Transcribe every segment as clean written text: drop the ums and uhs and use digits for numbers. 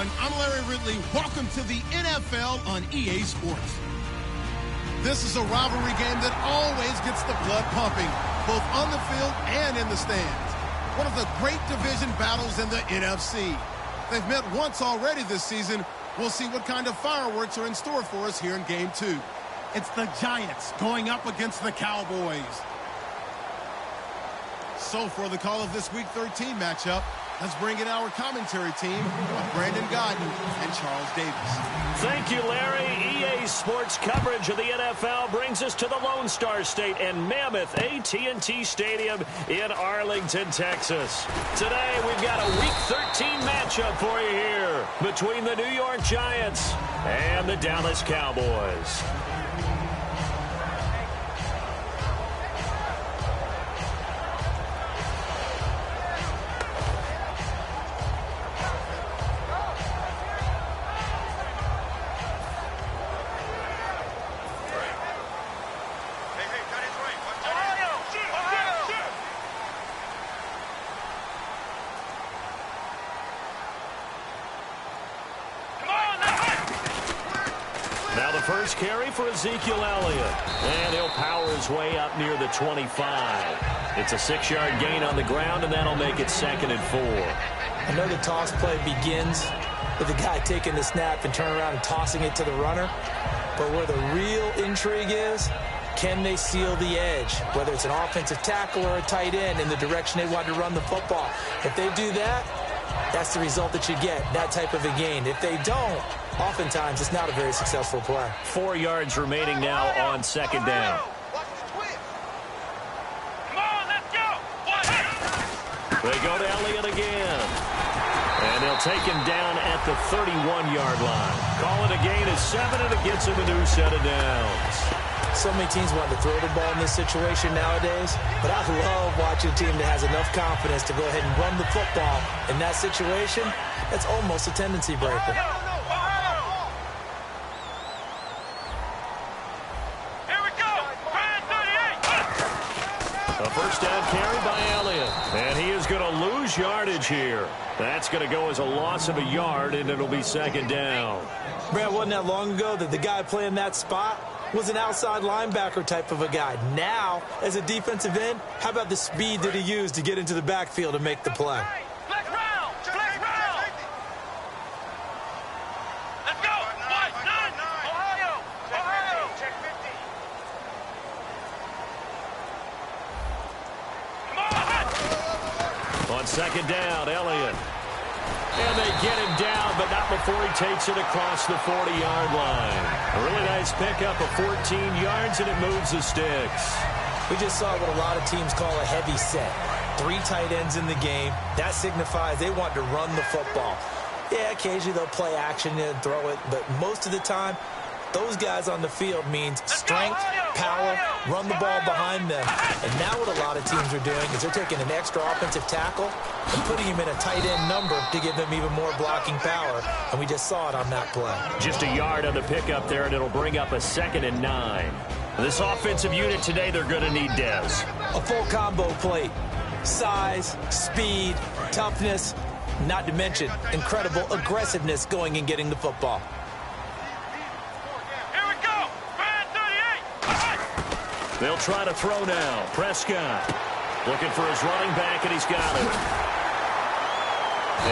everyone. I'm Larry Ridley. Welcome to the NFL on EA Sports. This is a rivalry game that always gets the blood pumping, both on the field and in the stands. One of the great division battles in the NFC. They've met once already this season. We'll see what kind of fireworks are in store for us here in Game 2. It's the Giants going up against the Cowboys. So for the call of this Week 13 matchup, let's bring in our commentary team of Brandon Godden and Charles Davis. Thank you, Larry. EA Sports coverage of the NFL brings us to the Lone Star State and Mammoth AT&T Stadium in Arlington, Texas. Today, we've got a Week 13 matchup for you here between the New York Giants and the Dallas Cowboys. Now the first carry for Ezekiel Elliott. And he'll power his way up near the 25. It's a 6-yard gain on the ground, and that'll make it 2nd and 4. I know the toss play begins with the guy taking the snap and turning around and tossing it to the runner. But where the real intrigue is, can they seal the edge? Whether it's an offensive tackle or a tight end in the direction they want to run the football. If they do that, that's the result that you get, that type of a gain. If they don't, oftentimes it's not a very successful play. 4 yards remaining now on 2nd down. They go to Elliott again. And they'll take him down at the 31-yard line. Call it a gain of 7, and it gets him a new set of downs. So many teams want to throw the ball in this situation nowadays, but I love watching a team that has enough confidence to go ahead and run the football. In that situation, that's almost a tendency breaker. A first down carry by Elliott. And he is going to lose yardage here. That's going to go as a loss of a yard, and it'll be 2nd down. Brad, wasn't that long ago that the guy playing that spot was an outside linebacker type of a guy? Now, as a defensive end, how about the speed that he used to get into the backfield and make the play? On 2nd down, Elliott. And they get him down, but not before he takes it across the 40-yard line. A really nice pickup of 14 yards, and it moves the sticks. We just saw what a lot of teams call a heavy set. 3 tight ends in the game. That signifies they want to run the football. Yeah, occasionally they'll play action and throw it, but most of the time, those guys on the field means strength, power, run the ball behind them. And now what a lot of teams are doing is they're taking an extra offensive tackle and putting him in a tight end number to give them even more blocking power. And we just saw it on that play. Just a yard on the pickup there, and it'll bring up a 2nd and 9. This offensive unit today, they're going to need Dez. A full combo plate. Size, speed, toughness, not to mention incredible aggressiveness going and getting the football. They'll try to throw now. Prescott looking for his running back, and he's got it.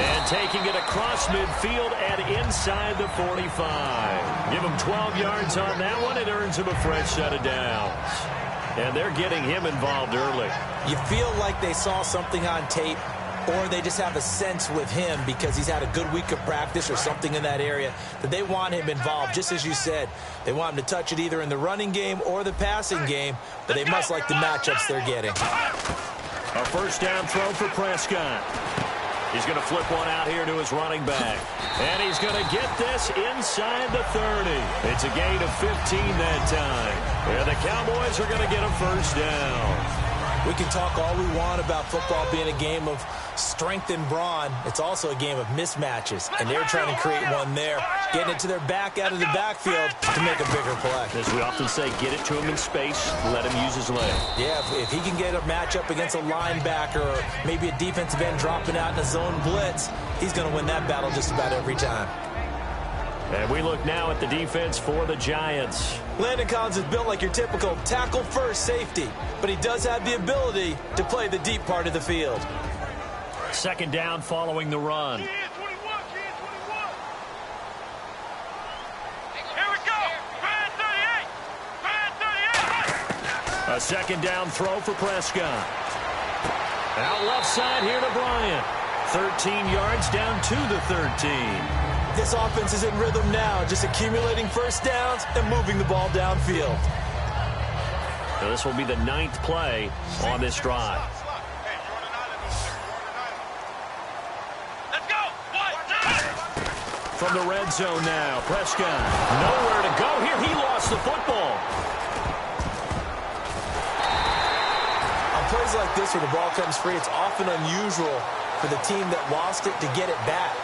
And taking it across midfield and inside the 45. Give him 12 yards on that one. It earns him a fresh set of downs. And they're getting him involved early. You feel like they saw something on tape, or they just have a sense with him because he's had a good week of practice or something in that area that they want him involved. Just as you said, they want him to touch it either in the running game or the passing game, but they must like the matchups they're getting. A first down throw for Prescott. He's going to flip one out here to his running back. And he's going to get this inside the 30. It's a gain of 15 that time. And the Cowboys are going to get a first down. We can talk all we want about football being a game of strength and brawn. It's also a game of mismatches, and they're trying to create one there, getting it to their back out of the backfield to make a bigger play. As we often say, get it to him in space, let him use his leg. Yeah, if he can get a matchup against a linebacker or maybe a defensive end dropping out in a zone blitz, he's going to win that battle just about every time. And we look now at the defense for the Giants. Landon Collins is built like your typical tackle-first safety, but he does have the ability to play the deep part of the field. Second down following the run. Here we go. Brand 38. Brand 38. A second down throw for Prescott. Out left side here to Bryant. 13 yards down to the 13. This offense is in rhythm now, just accumulating first downs and moving the ball downfield. So this will be the 9th play on this drive. Let's go. From the red zone now, Prescott. Nowhere to go here. He lost the football. On plays like this where the ball comes free, it's often unusual for the team that lost it to get it back.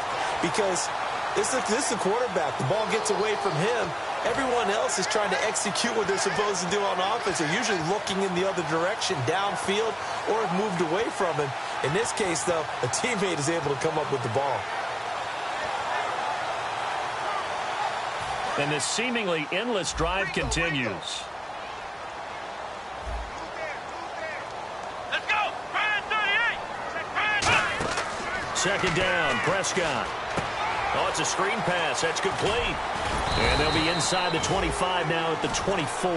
Because this is the quarterback. The ball gets away from him. Everyone else is trying to execute what they're supposed to do on offense. They're usually looking in the other direction, downfield, or have moved away from him. In this case, though, a teammate is able to come up with the ball. And this seemingly endless drive continues. Let's go. Brand 38. Brand 38. Second down, Prescott. Oh, it's a screen pass. That's complete. And they'll be inside the 25 now at the 24.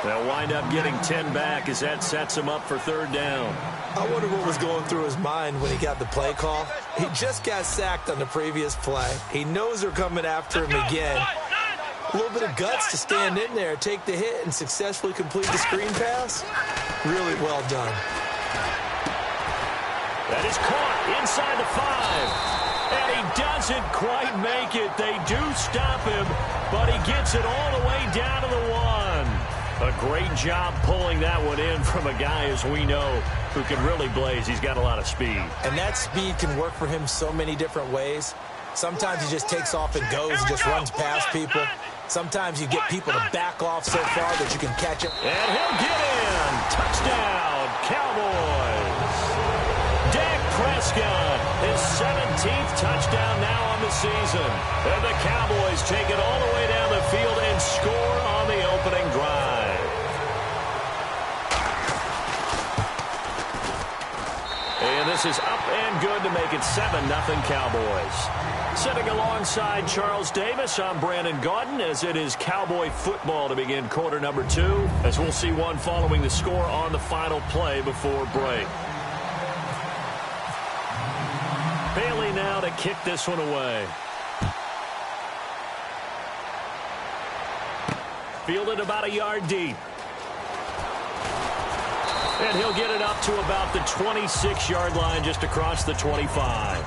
They'll wind up getting 10 back as that sets them up for third down. I wonder what was going through his mind when he got the play call. He just got sacked on the previous play. He knows they're coming after him again. A little bit of guts to stand in there, take the hit, and successfully complete the screen pass. Really well done. That is caught inside the 5. And he doesn't quite make it. They do stop him, but he gets it all the way down to the 1. A great job pulling that one in from a guy, as we know, who can really blaze. He's got a lot of speed. And that speed can work for him so many different ways. Sometimes he just takes off and goes and just runs past people. Sometimes you get people to back off so far that you can catch him. And he'll get in. Touchdown, Cowboys. Dak Prescott, his 17th touchdown now on the season. And the Cowboys take it all the way down the field and score on the opening drive. And this is up and good to make it 7-0 Cowboys. Sitting alongside Charles Davis, I'm Brandon Gaudin, as it is Cowboy football to begin quarter number 2, as we'll see one following the score on the final play before break. Bailey now to kick this one away. Fielded about a yard deep. And he'll get it up to about the 26-yard line, just across the 25.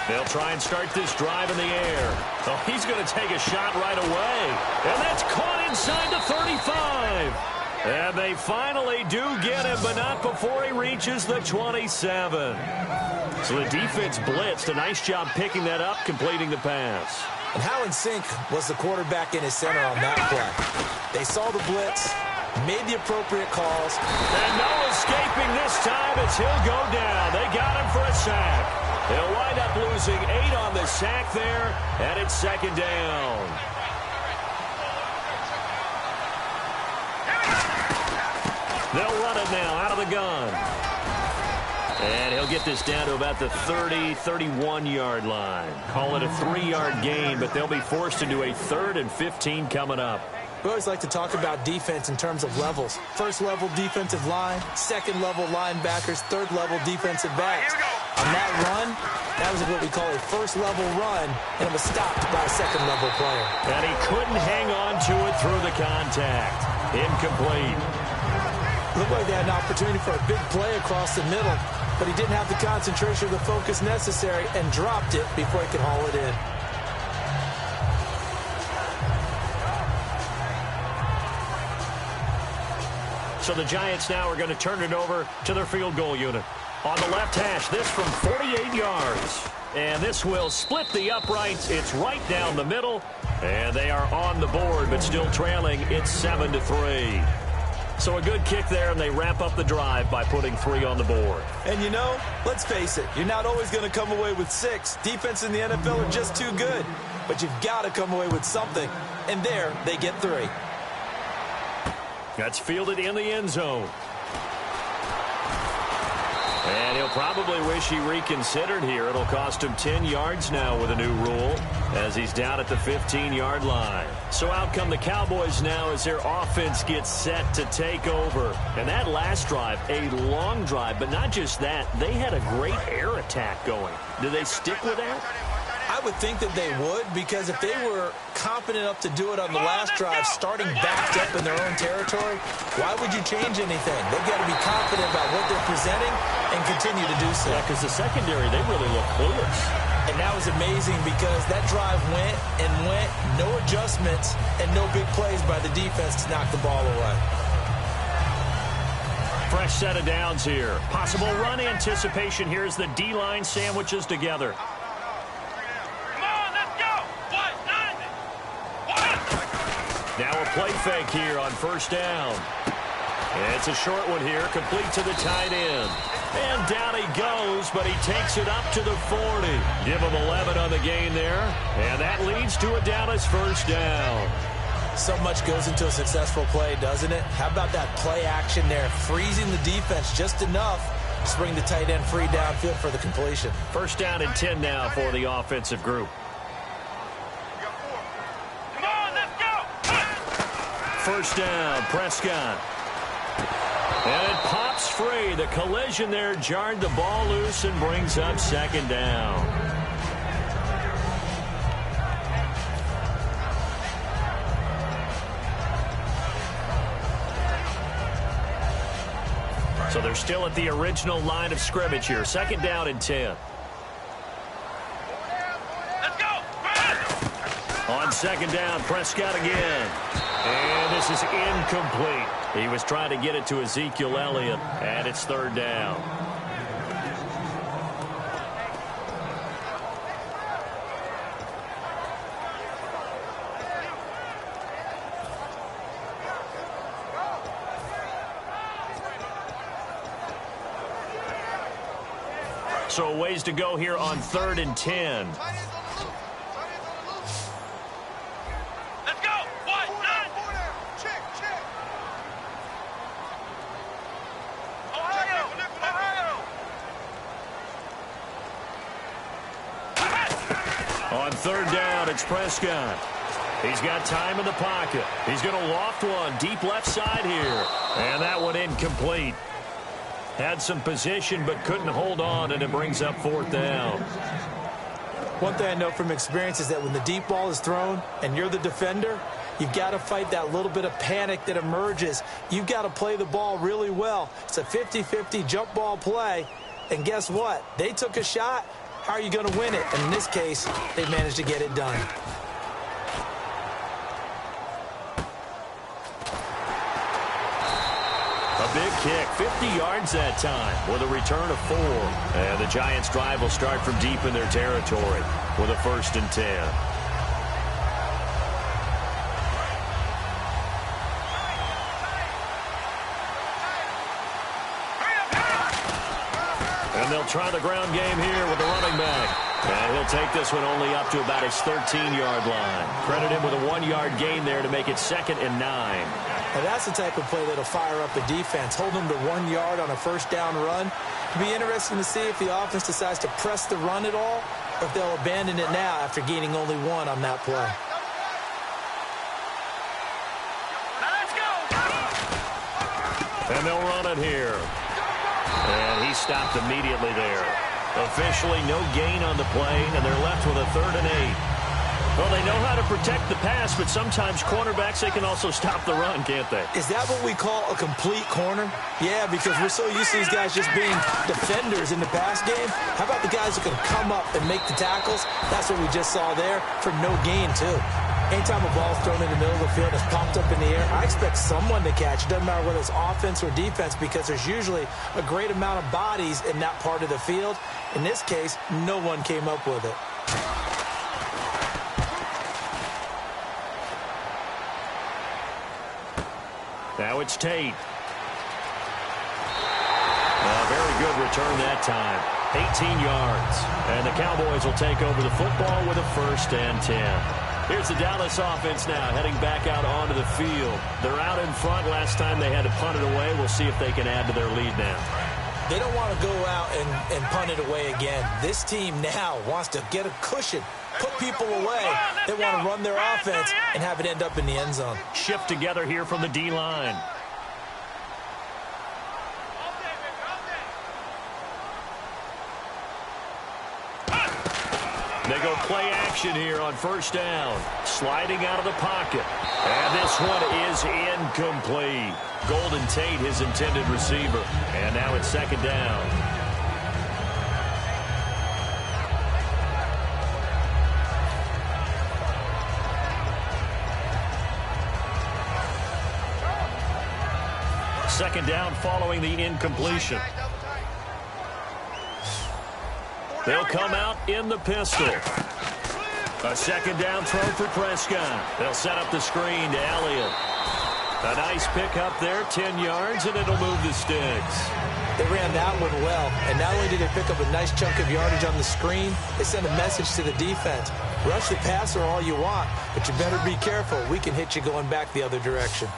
They'll try and start this drive in the air. Oh, he's going to take a shot right away. And that's caught inside the 35. And they finally do get him, but not before he reaches the 27. So the defense blitzed. A nice job picking that up, completing the pass. And how in sync was the quarterback in his center on that play? They saw the blitz, made the appropriate calls. And no escaping this time as he'll go down. They got him for a sack. They'll wind up losing 8 on the sack there, and it's second down. They'll run it now out of the gun. And he'll get this down to about the 30, 31-yard line. Call it a 3-yard gain, but they'll be forced to do a 3rd and 15 coming up. We always like to talk about defense in terms of levels. First level defensive line, second level linebackers, third level defensive backs. On that run, that was what we call a first level run, and it was stopped by a second level player. And he couldn't hang on to it through the contact. Incomplete. Looked like they had an opportunity for a big play across the middle, but he didn't have the concentration or the focus necessary and dropped it before he could haul it in. So the Giants now are going to turn it over to their field goal unit. On the left hash, this from 48 yards. And this will split the uprights. It's right down the middle. And they are on the board, but still trailing. It's 7-3. So a good kick there, and they wrap up the drive by putting 3 on the board. And you know, let's face it, you're not always going to come away with 6. Defense in the NFL are just too good. But you've got to come away with something. And there, they get 3. That's fielded in the end zone. And he'll probably wish he reconsidered here. It'll cost him 10 yards now with a new rule as he's down at the 15-yard line. So out come the Cowboys now as their offense gets set to take over. And that last drive, a long drive, but not just that. They had a great air attack going. Do they stick with that? I would think that they would, because if they were confident enough to do it on the last drive, starting backed up in their own territory, why would you change anything? They've got to be confident about what they're presenting and continue to do so. Yeah, because the secondary, they really look clueless. And that was amazing because that drive went and went, no adjustments, and no big plays by the defense to knock the ball away. Fresh set of downs here. Possible run anticipation here as the D-line sandwiches together. Now a play fake here on first down. It's a short one here, complete to the tight end. And down he goes, but he takes it up to the 40. Give him 11 on the gain there. And that leads to a Dallas first down. So much goes into a successful play, doesn't it? How about that play action there, freezing the defense just enough to bring the tight end free downfield for the completion. First down and 10 now for the offensive group. First down, Prescott. And it pops free. The collision there jarred the ball loose and brings up second down. So they're still at the original line of scrimmage here. Second down and 10. Let's go! On second down, Prescott again. And this is incomplete. He was trying to get it to Ezekiel Elliott, and it's third down. So a ways to go here on 3rd and 10. On third down, it's Prescott. He's got time in the pocket. He's going to loft one deep left side here. And that one incomplete. Had some position but couldn't hold on, and it brings up fourth down. One thing I know from experience is that when the deep ball is thrown and you're the defender, you've got to fight that little bit of panic that emerges. You've got to play the ball really well. It's a 50-50 jump ball play. And guess what? They took a shot. How are you going to win it? And in this case, they managed to get it done. A big kick, 50 yards that time with a return of 4. And the Giants' drive will start from deep in their territory with a 1st and 10. And they'll try the ground game here with the running back. And he'll take this one only up to about his 13-yard line. Credit him with a 1-yard gain there to make it 2nd and 9. And that's the type of play that'll fire up the defense. Hold them to 1 yard on a first down run. It'll be interesting to see if the offense decides to press the run at all, or if they'll abandon it now after gaining only 1 on that play. And they'll run it here. And he stopped immediately there. Officially no gain on the play, and they're left with a 3rd and 8. Well, they know how to protect the pass, but sometimes cornerbacks, they can also stop the run, can't they? Is that what we call a complete corner? Yeah, because we're so used to these guys just being defenders in the pass game. How about the guys who can come up and make the tackles? That's what we just saw there for no gain, too. Anytime a ball's thrown in the middle of the field, it's popped up in the air, I expect someone to catch. It doesn't matter whether it's offense or defense, because there's usually a great amount of bodies in that part of the field. In this case, no one came up with it. Now it's Tate. A very good return that time. 18 yards. And the Cowboys will take over the football with a 1st and 10. Here's the Dallas offense now heading back out onto the field. They're out in front. Last time they had to punt it away. We'll see if they can add to their lead now. They don't want to go out and punt it away again. This team now wants to get a cushion, put people away. They want to run their offense and have it end up in the end zone. Shift together here from the D-line. They go play action here on 1st down. Sliding out of the pocket. And this one is incomplete. Golden Tate, his intended receiver. And now it's 2nd down. Second down following the incompletion. They'll come out in the pistol. A 2nd down throw for Prescott. They'll set up the screen to Elliott. A nice pickup there, 10 yards, and it'll move the sticks. They ran that one well, and not only did they pick up a nice chunk of yardage on the screen, they sent a message to the defense. Rush the passer all you want, but you better be careful. We can hit you going back the other direction.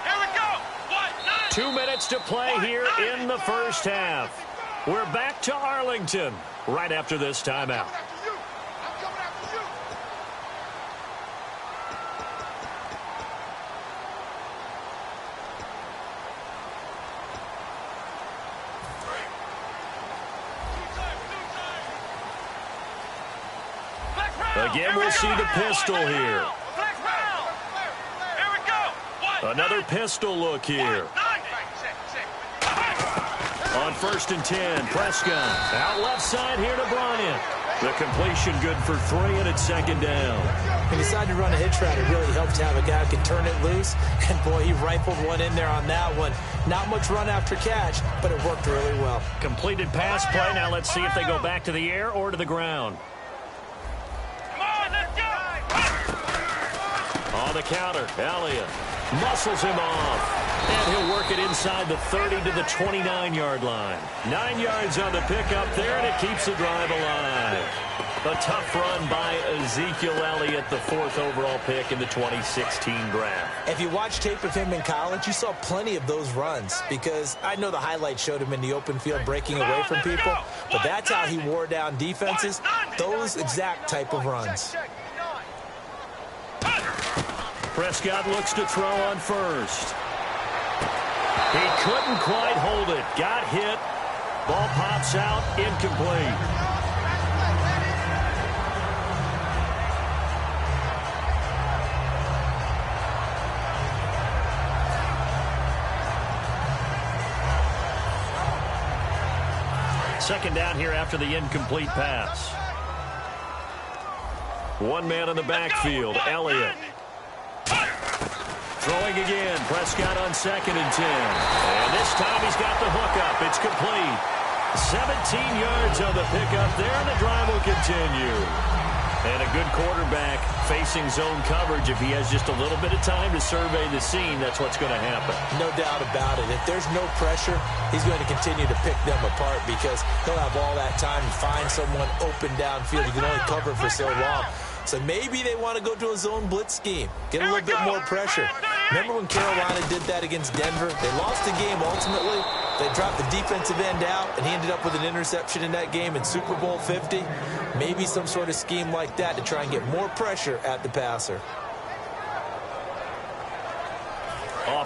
Here we go. 2 minutes to play here in the 1st half. We're back to Arlington right after this timeout. Again, we'll see the pistol here. Here we go. Another pistol look here. On 1st and 10, Prescott out left side here to Bryant. The completion good for 3, and it's 2nd down. He decided to run a hitch route. It really helped to have a guy who can turn it loose. And, boy, he rifled one in there on that one. Not much run after catch, but it worked really well. Completed pass play. Now let's see if they go back to the air or to the ground. Come on, let's go. On the counter, Elliott muscles him off. And he'll work it inside the 30 to the 29-yard line. 9 yards on the pickup there, and it keeps the drive alive. A tough run by Ezekiel Elliott, the 4th overall pick in the 2016 draft. If you watched tape of him in college, you saw plenty of those runs, because I know the highlights showed him in the open field breaking away from people, but that's how he wore down defenses, those exact type of runs. Prescott looks to throw on 1st. He couldn't quite hold it. Got hit. Ball pops out. Incomplete. Second down here after the incomplete pass. One man in the backfield, Elliott. Throwing again, Prescott on 2nd and 10. And this time he's got the hook up. It's complete. 17 yards on the pickup there, and the drive will continue. And a good quarterback facing zone coverage. If he has just a little bit of time to survey the scene, that's what's going to happen. No doubt about it. If there's no pressure, he's going to continue to pick them apart, because he'll have all that time to find someone open downfield. You can only cover for so long. So maybe they want to go to a zone blitz scheme, get a little bit more pressure. Remember when Carolina did that against Denver? They lost the game ultimately. They dropped the defensive end out, and he ended up with an interception in that game in Super Bowl 50. Maybe some sort of scheme like that to try and get more pressure at the passer.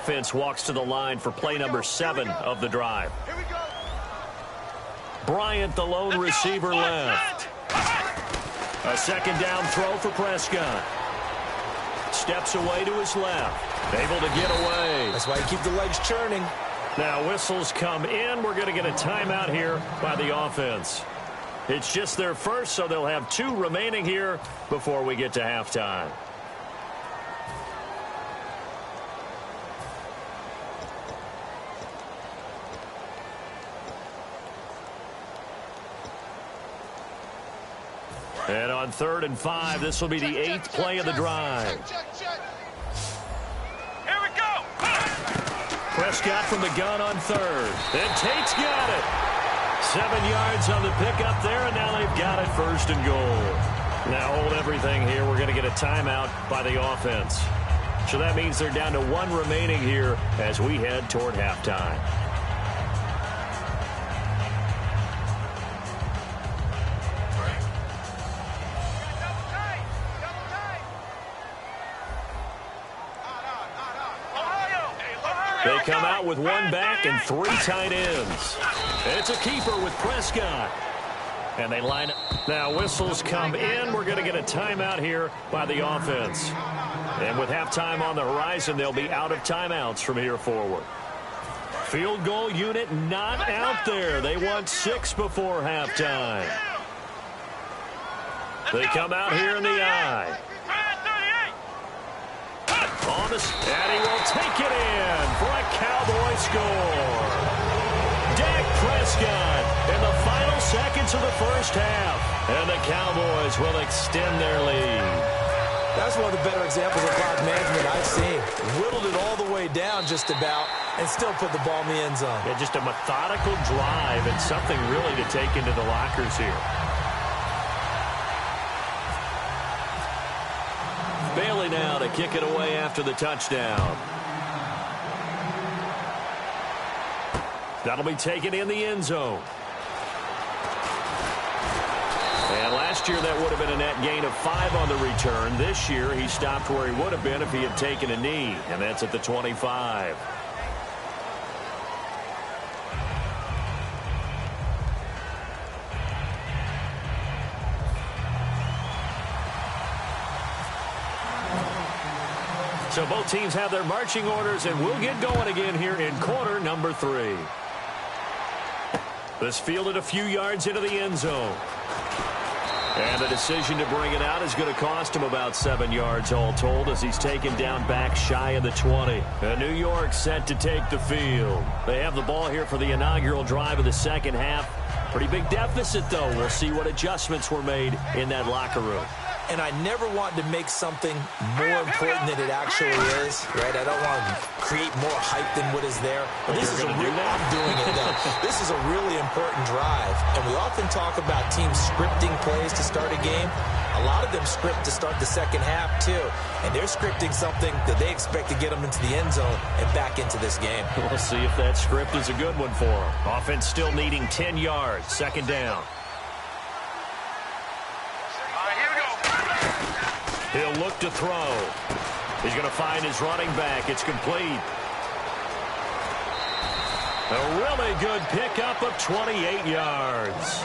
offense walks to the line for play number 7 of the drive. Here we go. Bryant, the lone receiver left. A second down throw for Prescott. Steps away to his left. Able to get away. That's why you keep the legs churning. Now whistles come in. We're going to get a timeout here by the offense. It's just their first, so they'll have 2 remaining here before we get to halftime. And on 3rd and 5, this will be the 8th play of the drive. Here we go. Prescott from the gun on 3rd. And Tate's got it. 7 yards on the pickup there, and now they've got it 1st and goal. Now hold everything here. We're going to get a timeout by the offense. So that means they're down to 1 remaining here as we head toward halftime. They come out with 1 back and 3 tight ends. It's a keeper with Prescott. And they line up. Now whistles come in. We're going to get a timeout here by the offense. And with halftime on the horizon, they'll be out of timeouts from here forward. Field goal unit not out there. They want 6 before halftime. They come out here in the eye. And he will take it in for a Cowboy score. Dak Prescott in the final seconds of the first half. And the Cowboys will extend their lead. That's one of the better examples of clock management I've seen. Whittled it all the way down just about and still put the ball in the end zone. Yeah, just a methodical drive and something really to take into the lockers here. Bailey now to kick it away after the touchdown. That'll be taken in the end zone. And last year that would have been a net gain of 5 on the return. This year he stopped where he would have been if he had taken a knee, and that's at the 25. So both teams have their marching orders, and we'll get going again here in quarter number 3. This fielded a few yards into the end zone. And the decision to bring it out is going to cost him about 7 yards all told as he's taken down back shy of the 20. And New York set to take the field. They have the ball here for the inaugural drive of the second half. Pretty big deficit, though. We'll see what adjustments were made in that locker room. And I never want to make something more important than it actually is, right? I don't want to create more hype than what is there. But this is I'm doing it though. This is a really important drive. And we often talk about teams scripting plays to start a game. A lot of them script to start the second half too. And they're scripting something that they expect to get them into the end zone and back into this game. We'll see if that script is a good one for them. Offense still needing 10 yards. Second down. He'll look to throw. He's going to find his running back. It's complete. A really good pickup of 28 yards.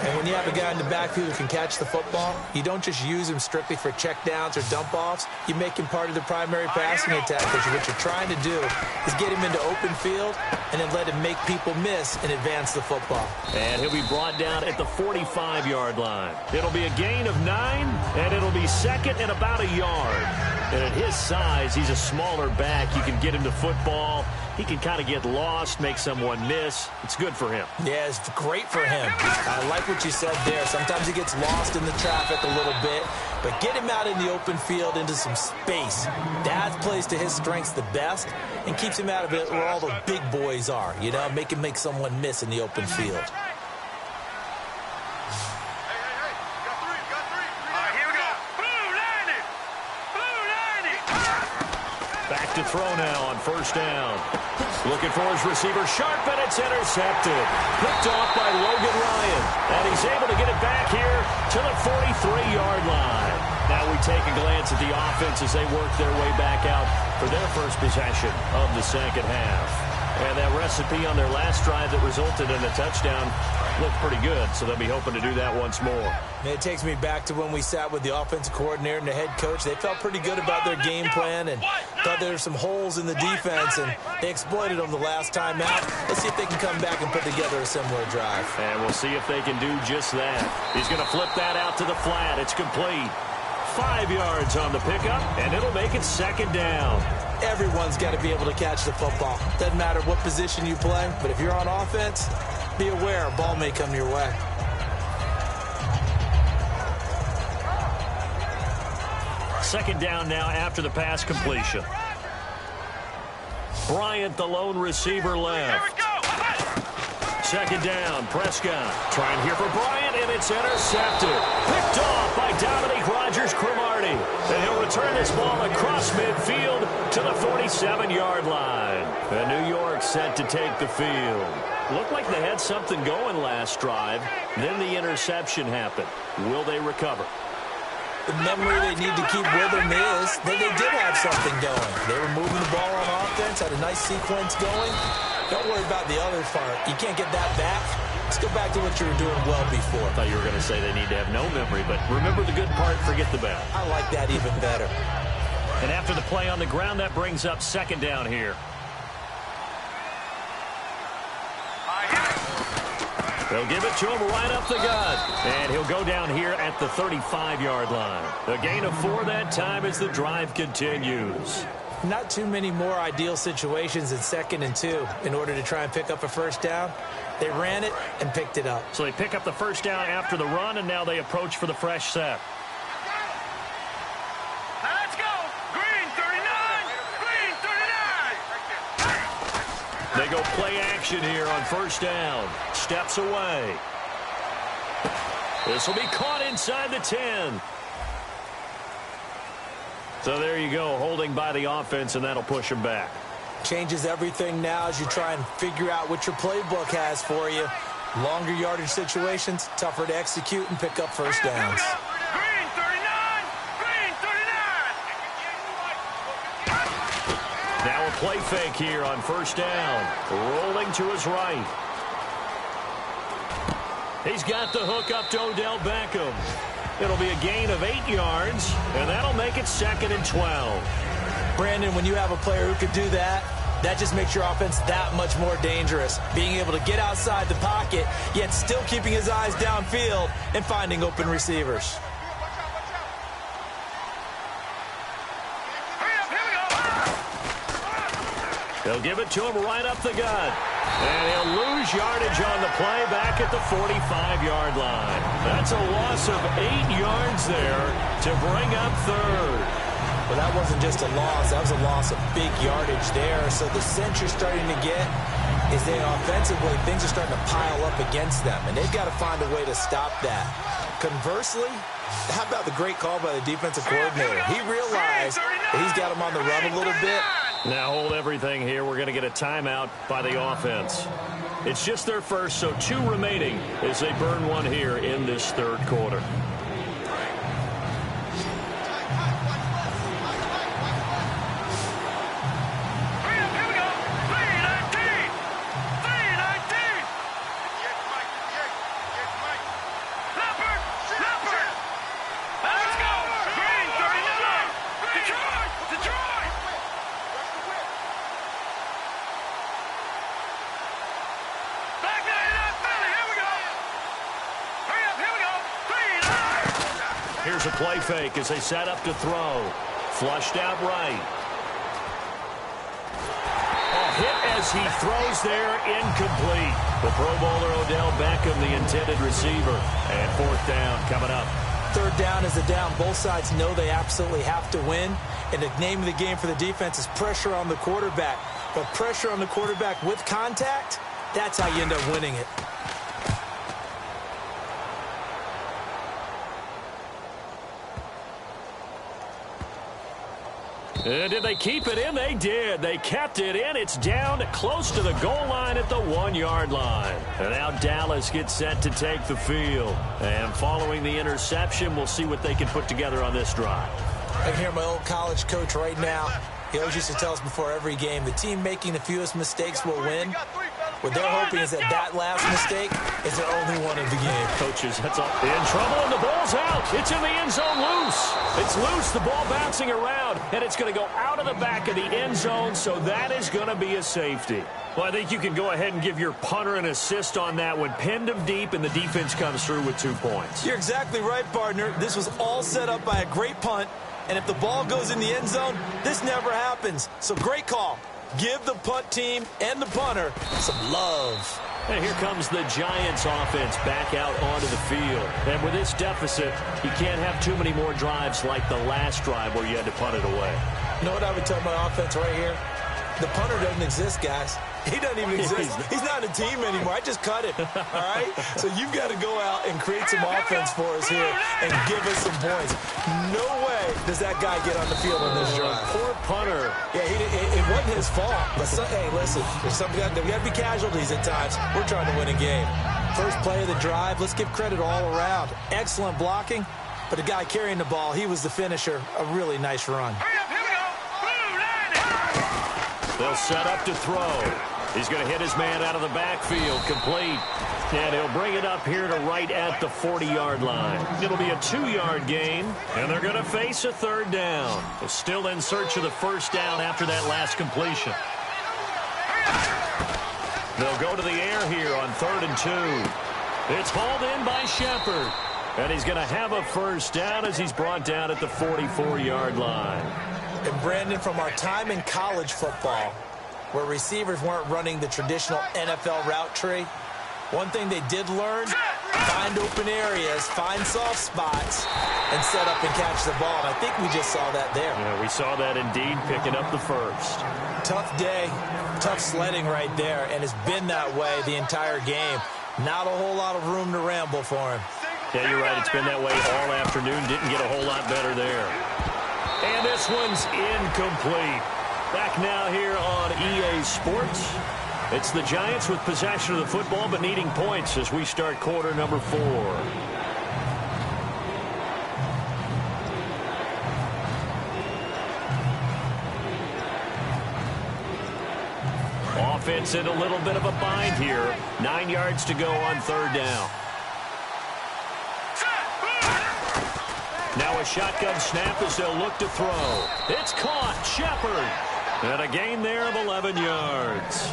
And when you have a guy in the backfield who can catch the football, you don't just use him strictly for checkdowns or dump-offs. You make him part of the primary passing attack, because what you're trying to do is get him into open field and then let him make people miss and advance the football. And he'll be brought down at the 45-yard line. It'll be a gain of 9, and it'll be second and about a yard. And at his size, he's a smaller back. You can get him to football. He can kind of get lost, make someone miss. It's good for him. Yeah, it's great for him. I like what you said there. Sometimes he gets lost in the traffic a little bit, but get him out in the open field into some space. That plays to his strengths the best and keeps him out of it where all the big boys are. You know, make him make someone miss in the open field. Back to throw now on first down. Looking for his receiver, Sharp, and it's intercepted. Picked off by Logan Ryan. And he's able to get it back here to the 43-yard line. Now we take a glance at the offense as they work their way back out for their first possession of the second half. And that recipe on their last drive that resulted in a touchdown looked pretty good, so they'll be hoping to do that once more. It takes me back to when we sat with the offensive coordinator and the head coach. They felt pretty good about their game plan and thought there were some holes in the defense, and they exploited them the last time out. Let's see if they can come back and put together a similar drive. And we'll see if they can do just that. He's going to flip that out to the flat. It's complete. 5 yards on the pickup, and it'll make it second down. Everyone's got to be able to catch the football. Doesn't matter what position you play, but if you're on offense, be aware a ball may come your way. Second down now after the pass completion. Bryant, the lone receiver, left. Second down, Prescott trying here for Bryant, and it's intercepted. Picked off by Dominique Rodgers-Cromartie. And he'll return this ball across midfield to the 47-yard line. And New York set to take the field. Looked like they had something going last drive. Then the interception happened. Will they recover? The memory they need to keep with them is that they did have something going. They were moving the ball on offense, had a nice sequence going. Don't worry about the other part. You can't get that back. Let's go back to what you were doing well before. I thought you were going to say they need to have no memory, but remember the good part, forget the bad. I like that even better. And after the play on the ground, that brings up second down here. They'll give it to him right up the gut. And he'll go down here at the 35-yard line. A gain of 4 that time as the drive continues. Not too many more ideal situations in 2nd and 2 in order to try and pick up a first down. They ran it and picked it up. So they pick up the first down after the run, and now they approach for the fresh set. Let's go. Green 39. Green 39. They go play action here on first down. Steps away. This will be caught inside the 10. So there you go, holding by the offense, and that'll push them back. Changes everything now as you try and figure out what your playbook has for you. Longer yardage situations, tougher to execute and pick up first downs. Green 39. Green 39. Now a play fake here on first down. Rolling to his right. He's got the hook up to Odell Beckham. It'll be a gain of 8 yards, and that'll make it 2nd and 12. Brandon, when you have a player who could do that, that just makes your offense that much more dangerous. Being able to get outside the pocket, yet still keeping his eyes downfield and finding open receivers. They'll give it to him right up the gut. And he'll lose yardage on the play back at the 45-yard line. That's a loss of 8 yards there to bring up third. Well, that wasn't just a loss. That was a loss of big yardage there. So the sense you're starting to get is that offensively, things are starting to pile up against them, and they've got to find a way to stop that. Conversely, how about the great call by the defensive coordinator? He realized that he's got him on the run a little bit. Now hold everything here. We're going to get a timeout by the offense. It's just their first, so 2 remaining as they burn one here in this third quarter. Here's a play fake as they set up to throw. Flushed out right. A hit as he throws there, incomplete. The Pro Bowler Odell Beckham, the intended receiver. And 4th down coming up. 3rd down is a down. Both sides know they absolutely have to win. And the name of the game for the defense is pressure on the quarterback. But pressure on the quarterback with contact, that's how you end up winning it. Did they keep it in? They did. They kept it in. It's down close to the goal line at the 1-yard line. And now Dallas gets set to take the field. And following the interception, we'll see what they can put together on this drive. I can hear my old college coach right now. He always used to tell us before every game, the team making the fewest mistakes will win. What they're hoping is that last mistake is their only one of the game. Coaches, that's all. In trouble, and the ball's out. It's in the end zone loose. It's loose, the ball bouncing around, and it's going to go out of the back of the end zone, so that is going to be a safety. Well, I think you can go ahead and give your punter an assist on that one. Pinned him deep, and the defense comes through with 2 points. You're exactly right, partner. This was all set up by a great punt, and if the ball goes in the end zone, this never happens. So great call. Give the punt team and the punter some love. And here comes the Giants offense back out onto the field. And with this deficit, you can't have too many more drives like the last drive where you had to punt it away. You know what I would tell my offense right here? The punter doesn't exist, guys. He doesn't even exist. He's not a team anymore. I just cut it, all right? So you've got to go out and create some offense for us here and give us some points. No way does that guy get on the field on this drive. Poor punter. Yeah, it wasn't his fault. But hey, listen, we got to be casualties at times. We're trying to win a game. First play of the drive, let's give credit all around. Excellent blocking, but the guy carrying the ball, he was the finisher. A really nice run. They'll set up to throw. He's going to hit his man out of the backfield, complete. And he'll bring it up here to right at the 40-yard line. It'll be a 2-yard gain, and they're going to face a 3rd down. They're still in search of the 1st down after that last completion. They'll go to the air here on 3rd and 2. It's hauled in by Shepard. And he's going to have a 1st down as he's brought down at the 44-yard line. And Brandon, from our time in college football, where receivers weren't running the traditional NFL route tree, one thing they did learn, find open areas, find soft spots, and set up and catch the ball. And I think we just saw that there. Yeah, we saw that indeed, picking up the 1st. Tough day, tough sledding right there, and it's been that way the entire game. Not a whole lot of room to ramble for him. Yeah, you're right. It's been that way all afternoon. Didn't get a whole lot better there. And this one's incomplete. Back now here on EA Sports. It's the Giants with possession of the football but needing points as we start quarter number 4. Offense in a little bit of a bind here. 9 yards to go on 3rd down. Now a shotgun snap as they'll look to throw. It's caught. Shepard. And a gain there of 11 yards.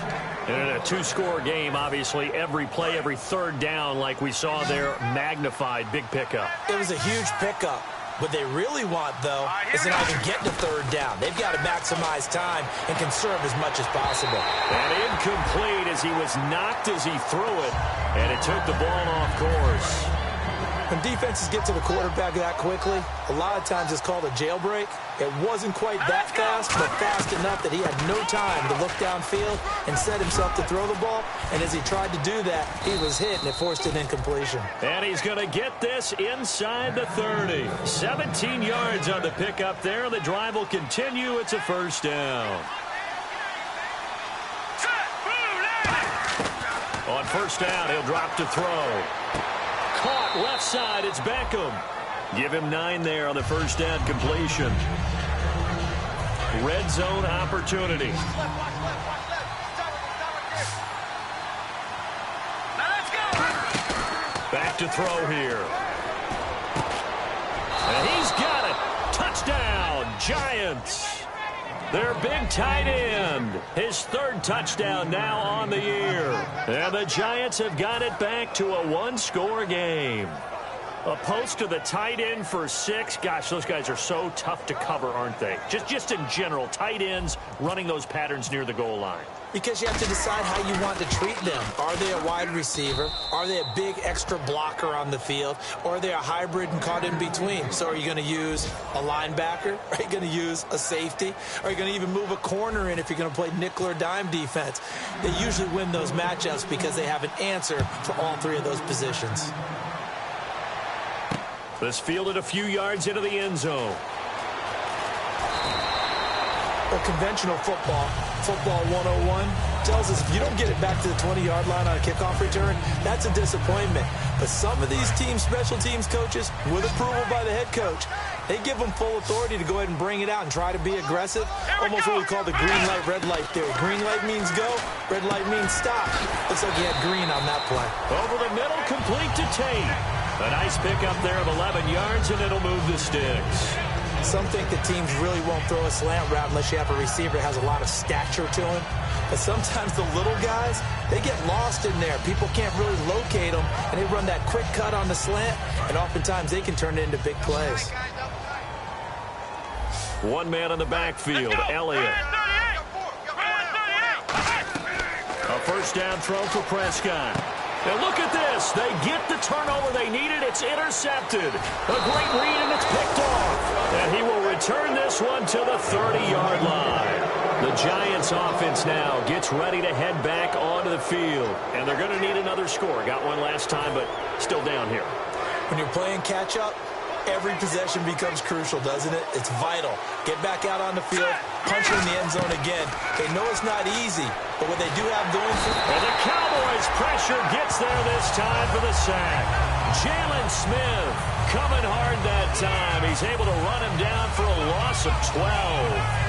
And in a 2-score game, obviously, every play, every 3rd down, like we saw there, magnified. Big pickup. It was a huge pickup. What they really want, though, is to not even get to 3rd down. They've got to maximize time and conserve as much as possible. And incomplete as he was knocked as he threw it. And it took the ball off course. When defenses get to the quarterback that quickly, a lot of times it's called a jailbreak. It wasn't quite that fast, but fast enough that he had no time to look downfield and set himself to throw the ball. And as he tried to do that, he was hit, and it forced an incompletion. And he's going to get this inside the 30. 17 yards on the pickup there. The drive will continue. It's a 1st down. On 1st down, he'll drop to throw. Caught left side, it's Beckham. Give him 9 there on the 1st down completion. Red zone opportunity. Back to throw here. And he's got it. Touchdown, Giants. Their big tight end. His 3rd touchdown now on the year. And the Giants have got it back to a 1-score game. A post to the tight end for 6. Gosh, those guys are so tough to cover, aren't they? Just in general, tight ends running those patterns near the goal line. Because you have to decide how you want to treat them. Are they a wide receiver? Are they a big extra blocker on the field? Or are they a hybrid and caught in between? So are you going to use a linebacker? Are you going to use a safety? Are you going to even move a corner in if you're going to play nickel or dime defense? They usually win those matchups because they have an answer for all 3 of those positions. This fielded a few yards into the end zone. Well, conventional football 101, tells us if you don't get it back to the 20-yard line on a kickoff return, that's a disappointment. But some of these teams, special teams coaches, with approval by the head coach, they give them full authority to go ahead and bring it out and try to be aggressive. Almost what we call the green light, red light theory. Green light means go, red light means stop. Looks like he had green on that play. Over the middle, complete to Tate. A nice pickup there of 11 yards, and it'll move the sticks. Some think the teams really won't throw a slant route unless you have a receiver that has a lot of stature to him. But sometimes the little guys, they get lost in there. People can't really locate them, and they run that quick cut on the slant, and oftentimes they can turn it into big plays. One man in the backfield, Elliott. A first down throw for Prescott. And look at this. They get the turnover they needed. It's intercepted. A great read, and it's picked off. And he will return this one to the 30-yard line. The Giants offense now gets ready to head back onto the field. And they're going to need another score. Got one last time, but still down here. When you're playing catch-up, every possession becomes crucial, doesn't it? It's vital. Get back out on the field, punch in the end zone again. They know it's not easy, but what they do have going for them. And the Cowboys' pressure gets there this time for the sack. Jalen Smith coming hard that time. He's able to run him down for a loss of 12.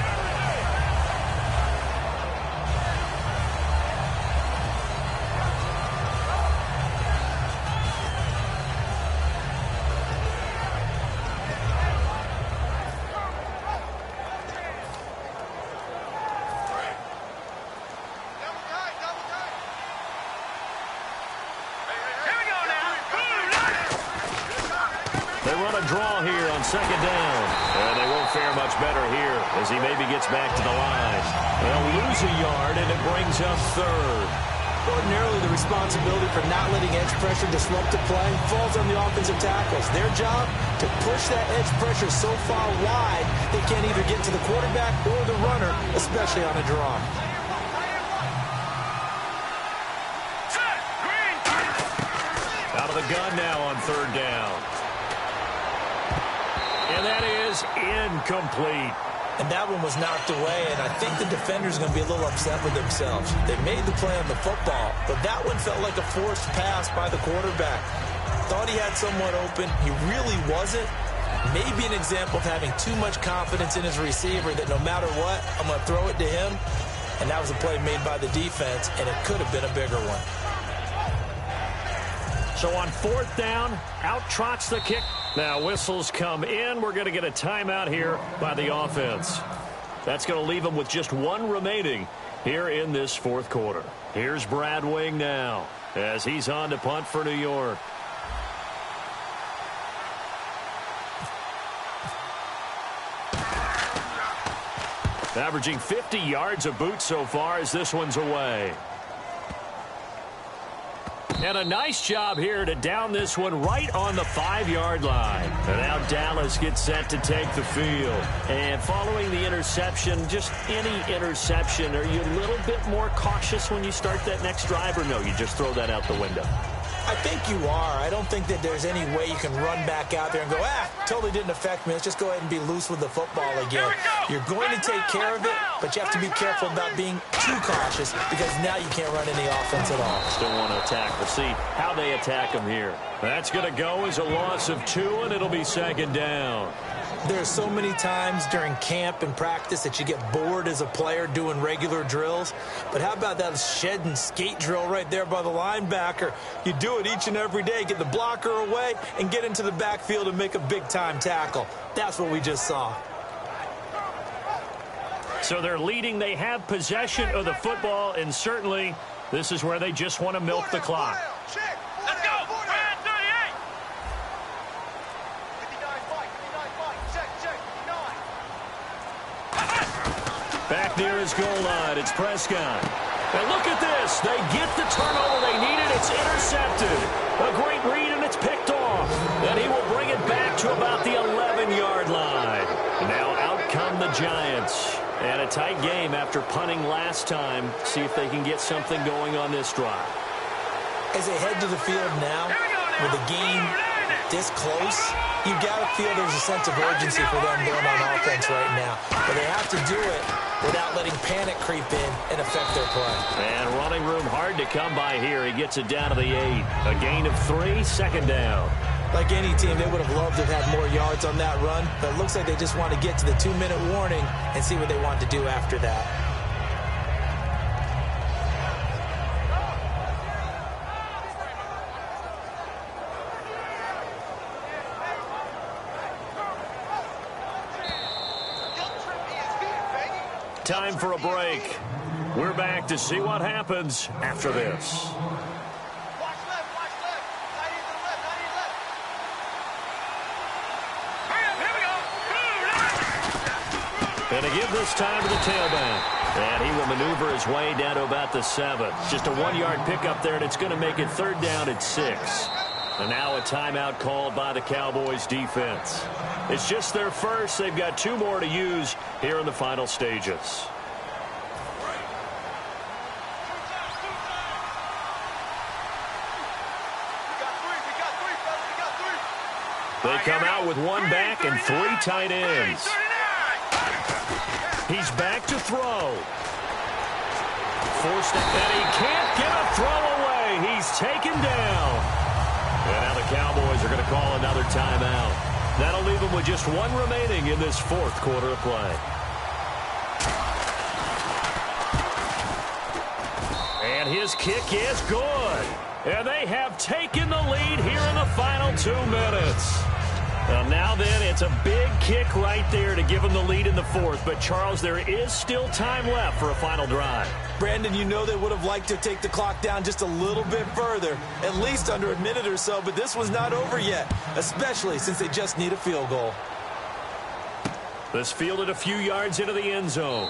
Second down, and they won't fare much better here as he maybe gets back to the line. They'll lose a yard, and it brings up third. Ordinarily, the responsibility for not letting edge pressure disrupt the play falls on the offensive tackles. Their job, to push that edge pressure so far wide they can't either get to the quarterback or the runner, especially on a draw. Out of the gun now on third down. And that is incomplete. And that one was knocked away, and I think the defender's going to be a little upset with themselves. They made the play on the football, but that one felt like a forced pass by the quarterback. Thought he had someone open. He really wasn't. Maybe an example of having too much confidence in his receiver that no matter what, I'm going to throw it to him. And that was a play made by the defense, and it could have been a bigger one. So on fourth down, out trots the kick. Now whistles come in. We're going to get a timeout here by the offense. That's going to leave them with just one remaining here in this fourth quarter. Here's Brad Wing now as he's on to punt for New York. Averaging 50 yards a boot so far as this one's away. And a nice job here to down this one right on the 5-yard line. And now Dallas gets set to take the field. And following the interception, just any interception, are you a little bit more cautious when you start that next drive, or no, you just throw that out the window? I think you are. I don't think that there's any way you can run back out there and go, totally didn't affect me. Let's just go ahead and be loose with the football again. You're going to take care of it, but you have to be careful about being too cautious because now you can't run any offense at all. Still want to attack. We'll see how they attack them here. That's going to go as a loss of 2, and it'll be second down. There are so many times during camp and practice that you get bored as a player doing regular drills. But how about that shed and skate drill right there by the linebacker? You do it each and every day. Get the blocker away and get into the backfield and make a big-time tackle. That's what we just saw. So they're leading. They have possession of the football, and certainly this is where they just want to milk the clock. Let's go. Brad 38. Back near his goal line, it's Prescott. And look at this. They get the turnover they needed. It's intercepted. A great read, and it's picked off. And he will bring it back to about the 11-yard line. Now out come the Giants. And a tight game after punting last time. See if they can get something going on this drive. As they head to the field now, with the game this close, you got to feel there's a sense of urgency for them going on offense right now. But they have to do it without letting panic creep in and affect their play. And running room hard to come by here. He gets it down to the 8. A gain of 3, second down. Like any team, they would have loved to have had more yards on that run, but it looks like they just want to get to the 2-minute warning and see what they want to do after that. Time for a break. We're back to see what happens after this. And to give this time to the tailback. And he will maneuver his way down to about the 7. Just a 1-yard pickup there, and it's going to make it 3rd down at 6. And now a timeout called by the Cowboys defense. It's just their first. They've got 2 more to use here in the final stages. They come out with 1 back and 3 tight ends. He's back to throw. Forced it, and he can't get a throw away. He's taken down. And now the Cowboys are going to call another timeout. That'll leave them with just 1 remaining in this 4th quarter of play. And his kick is good. And they have taken the lead here in the final 2 minutes. Well, now then, it's a big kick right there to give them the lead in the 4th. But, Charles, there is still time left for a final drive. Brandon, you know they would have liked to take the clock down just a little bit further, at least under a minute or so, but this was not over yet, especially since they just need a field goal. This fielded a few yards into the end zone.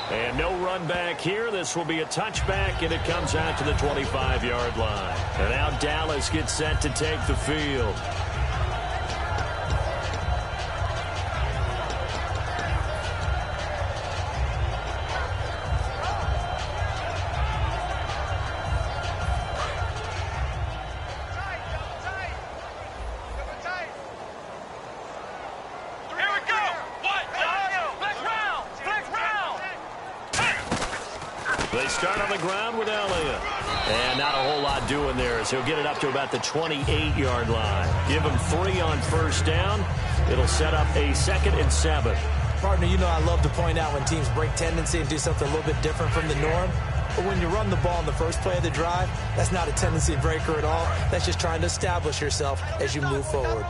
And no run back here. This will be a touchback, and it comes out to the 25-yard line. And now Dallas gets set to take the field. They start on the ground with Elliott. And not a whole lot doing there as he'll get it up to about the 28-yard line. Give him 3 on 1st down. It'll set up a 2nd and 7. Partner, you know I love to point out when teams break tendency and do something a little bit different from the norm. But when you run the ball in the first play of the drive, that's not a tendency breaker at all. That's just trying to establish yourself as you move forward.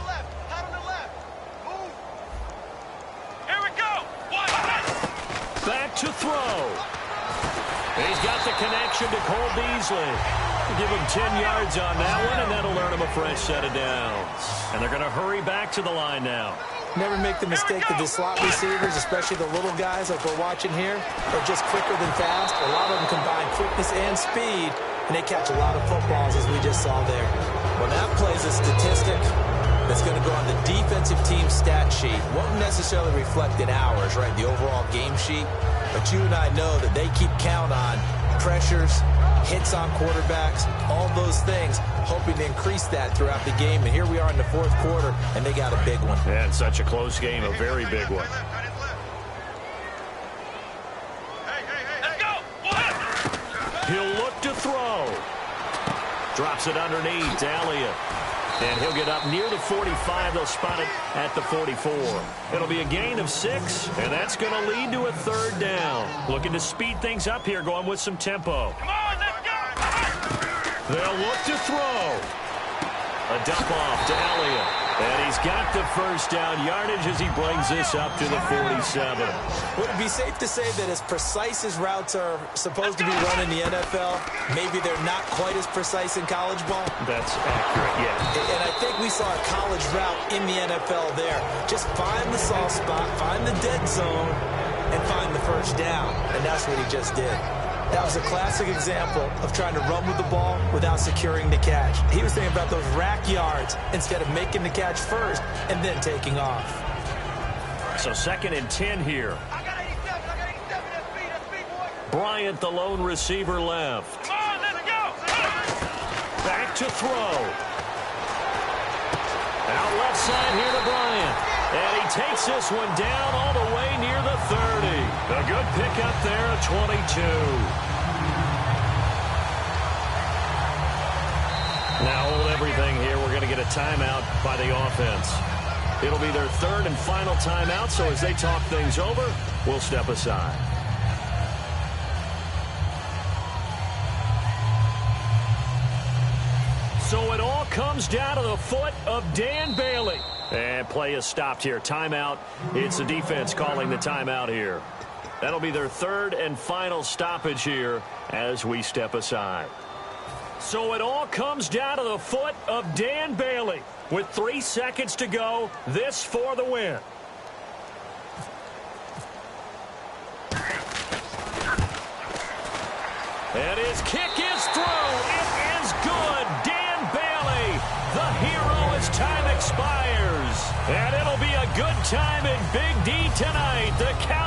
Here we go. Back to throw. He's got the connection to Cole Beasley. Give him 10 yards on that one, and that'll earn him a fresh set of downs. And they're going to hurry back to the line now. Never make the mistake that the slot receivers, especially the little guys like we're watching here, are just quicker than fast. A lot of them combine quickness and speed, and they catch a lot of footballs, as we just saw there. Well, that plays a statistic that's going to go on the defensive team stat sheet. Won't necessarily reflect in ours, right, the overall game sheet. But you and I know that they keep count on pressures, hits on quarterbacks, all those things, hoping to increase that throughout the game. And here we are in the 4th quarter, and they got a big one. And such a close game, a very big one. Let's go. He'll look to throw. Drops it underneath to Elliott. And he'll get up near the 45. They'll spot it at the 44. It'll be a gain of 6, and that's going to lead to a 3rd down. Looking to speed things up here, going with some tempo. Come on, let's go. They'll look to throw. A dump off to Elliott. And he's got the 1st down yardage as he brings this up to the 47. Would it be safe to say that as precise as routes are supposed to be run in the NFL, maybe they're not quite as precise in college ball? That's accurate, yeah. And I think we saw a college route in the NFL there. Just find the soft spot, find the dead zone, and find the 1st down. And that's what he just did. That was a classic example of trying to run with the ball without securing the catch. He was thinking about those rack yards instead of making the catch first and then taking off. So 2nd and 10 here. I got 87. That's speed, boy. Bryant, the lone receiver, left. Come on, let's go. Back to throw. Out left side here to Bryant. And he takes this one down all the way near the 30. A good pickup there at 22. Now hold everything here. We're going to get a timeout by the offense. It'll be their third and final timeout, so as they talk things over, we'll step aside. So it all comes down to the foot of Dan Bailey. And play is stopped here. Timeout. It's the defense calling the timeout here. That'll be their third and final stoppage here as we step aside. So it all comes down to the foot of Dan Bailey. With 3 seconds to go, this for the win. And his kick is through. It is good. Dan Bailey, the hero as time expires. And it'll be a good time in Big D tonight. The Cowboys